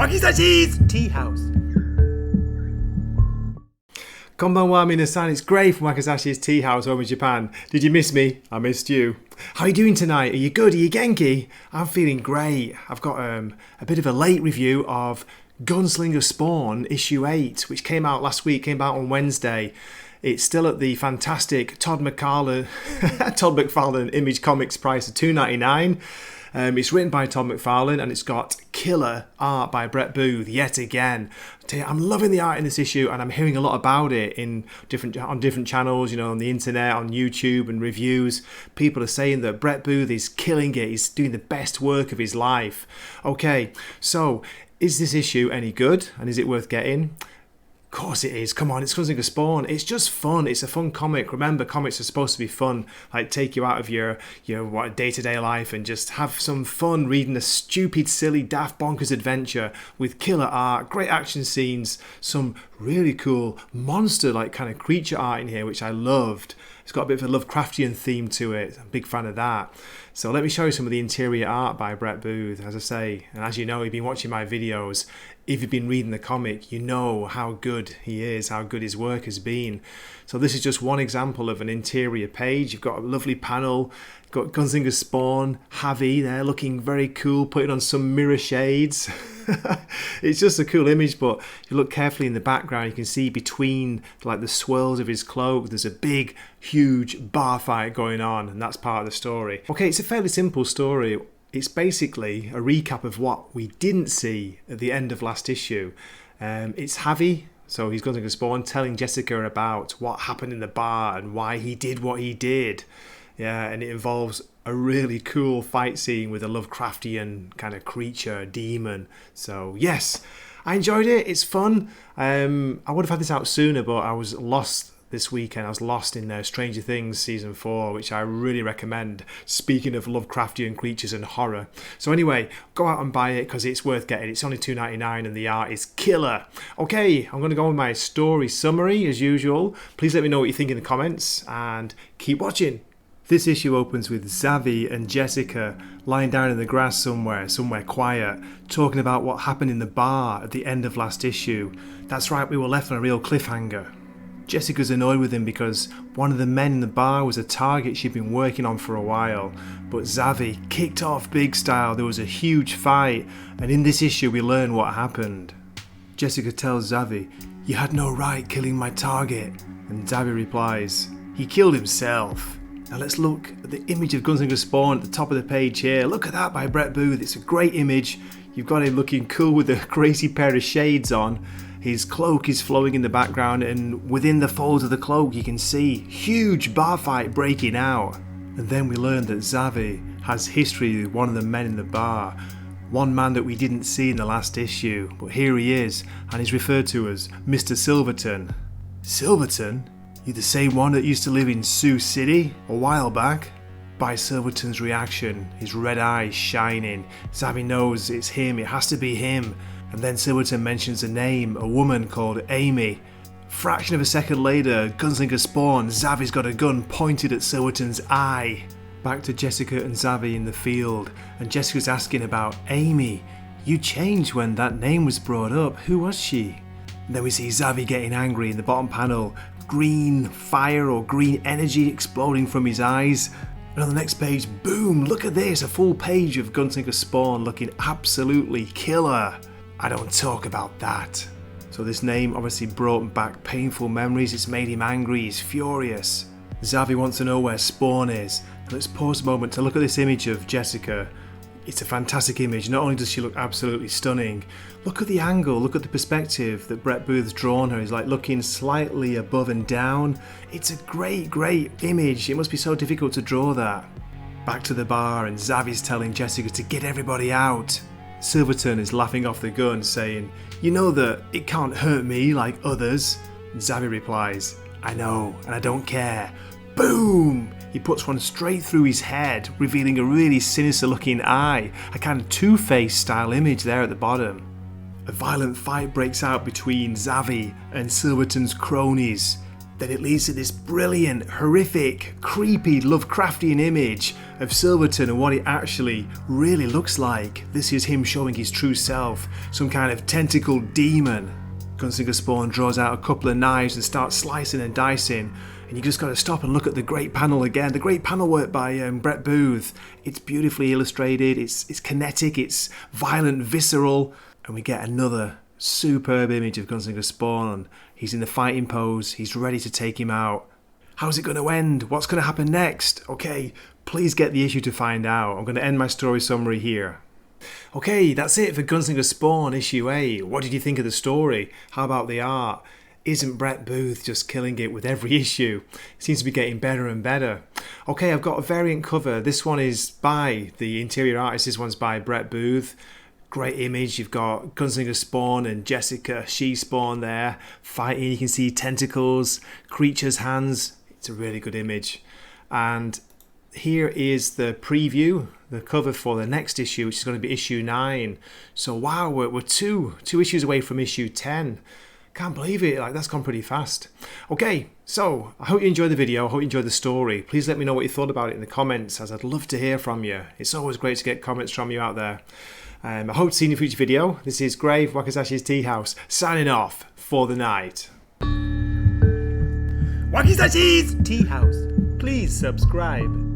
Wakizashi's Tea House. Konbanwa minasan, it's Gray from Wakizashi's Tea House home in Japan. Did you miss me? I missed you. How are you doing tonight? Are you good? Are you Genki? I'm feeling great. I've got a bit of a late review of Gunslinger Spawn issue 8, which came out last week, came out on Wednesday. It's still at the fantastic Todd McFarlane Image Comics price of $2.99. It's written by Todd McFarlane and it's got killer art by Brett Booth yet again. I'm loving the art in this issue and I'm hearing a lot about it on different channels, you know, on the internet, on YouTube and reviews. People are saying that Brett Booth is killing it. He's doing the best work of his life. Okay, so is this issue any good and is it worth getting? Of course it is. Come on, it's Gunslinger Spawn. It's just fun. It's a fun comic. Remember, comics are supposed to be fun. Like take you out of your day-to-day life and just have some fun reading a stupid, silly, daft, bonkers adventure with killer art, great action scenes, some really cool monster like kind of creature art in here, which I loved. It's got a bit of a Lovecraftian theme to it. I'm a big fan of that. So let me show you some of the interior art by Brett Booth. As I say, and as you know, you've been watching my videos. If you've been reading the comic, you know how good he is, how good his work has been. So this is just one example of an interior page. You've got a lovely panel. You've got Gunslinger Spawn, Javi there, looking very cool, putting on some mirror shades. It's just a cool image, but if you look carefully in the background, you can see between like the swirls of his cloak, there's a big, huge bar fight going on, and that's part of the story. Okay, it's a fairly simple story. It's basically a recap of what we didn't see at the end of last issue. It's Javi, so he's Gunslinger Spawn, telling Jessica about what happened in the bar and why he did what he did. Yeah, and it involves a really cool fight scene with a Lovecraftian kind of creature, demon. So yes, I enjoyed it. It's fun. I would have had this out sooner, but I was lost this weekend. I was lost in Stranger Things season 4, which I really recommend. Speaking of Lovecraftian creatures and horror. So anyway, go out and buy it because it's worth getting. It's only $2.99 and the art is killer. Okay, I'm going to go with my story summary as usual. Please let me know what you think in the comments and keep watching. This issue opens with Xavi and Jessica lying down in the grass somewhere quiet, talking about what happened in the bar at the end of last issue. That's right, we were left on a real cliffhanger. Jessica's annoyed with him because one of the men in the bar was a target she'd been working on for a while, but Xavi kicked off big style. There was a huge fight, and in this issue we learn what happened. Jessica tells Xavi, "You had no right killing my target," and Xavi replies, "He killed himself." Now let's look at the image of Gunslinger Spawn at the top of the page here. Look at that by Brett Booth. It's a great image. You've got him looking cool with a crazy pair of shades on. His cloak is flowing in the background, and within the folds of the cloak you can see huge bar fight breaking out. And then we learn that Xavi has history with one of the men in the bar. One man that we didn't see in the last issue, but here he is, and he's referred to as Mr. Silverton. Silverton? You the same one that used to live in Sioux City a while back? By Silverton's reaction, his red eyes shining, Xavi knows it's him, it has to be him. And then Silverton mentions a name, a woman called Amy. Fraction of a second later, Gunslinger Spawn, Xavi's got a gun pointed at Silverton's eye. Back to Jessica and Xavi in the field, and Jessica's asking about Amy. You changed when that name was brought up, who was she? And then we see Xavi getting angry in the bottom panel, green fire or green energy exploding from his eyes. And on the next page, boom, look at this, a full page of Gunslinger Spawn looking absolutely killer. I don't talk about that. So this name obviously brought back painful memories, it's made him angry, he's furious. Xavi wants to know where Spawn is. And let's pause a moment to look at this image of Jessica. It's a fantastic image. Not only does she look absolutely stunning, look at the angle, look at the perspective that Brett Booth's drawn her. He's like looking slightly above and down. It's a great, great image. It must be so difficult to draw that. Back to the bar and Xavi's telling Jessica to get everybody out. Silverton is laughing off the gun saying, "You know that it can't hurt me like others." And Xavi replies, "I know, and I don't care." Boom! He puts one straight through his head, revealing a really sinister looking eye, a kind of Two-Face style image there at the bottom. A violent fight breaks out between Xavi and Silverton's cronies. Then it leads to this brilliant, horrific, creepy Lovecraftian image of Silverton and what it actually really looks like. This is him showing his true self, some kind of tentacled demon. Gunslinger Spawn draws out a couple of knives and starts slicing and dicing, and you just got to stop and look at the great panel again, the great panel work by Brett Booth. It's beautifully illustrated, it's kinetic, it's violent, visceral, and we get another superb image of Gunslinger Spawn. He's in the fighting pose, he's ready to take him out. How's it going to end? What's going to happen next? Okay, please get the issue to find out. I'm going to end my story summary here. Okay, that's it for Gunslinger Spawn issue 8. What did you think of the story? How about the art? Isn't Brett Booth just killing it with every issue? It seems to be getting better and better. Okay, I've got a variant cover. This one is by the interior artist. This one's by Brett Booth. Great image. You've got Gunslinger Spawn and Jessica She-Spawn there fighting. You can see tentacles, creatures' hands. It's a really good image. And here is the preview, the cover for the next issue, which is going to be issue 9. So wow, we're two issues away from issue 10. Can't believe it, like that's gone pretty fast. Okay, so I hope you enjoyed the video, I hope you enjoyed the story. Please let me know what you thought about it in the comments, as I'd love to hear from you. It's always great to get comments from you out there. I hope to see you in a future video. This is Grave, Wakizashi's Tea House, signing off for the night. Wakizashi's Tea House, please subscribe.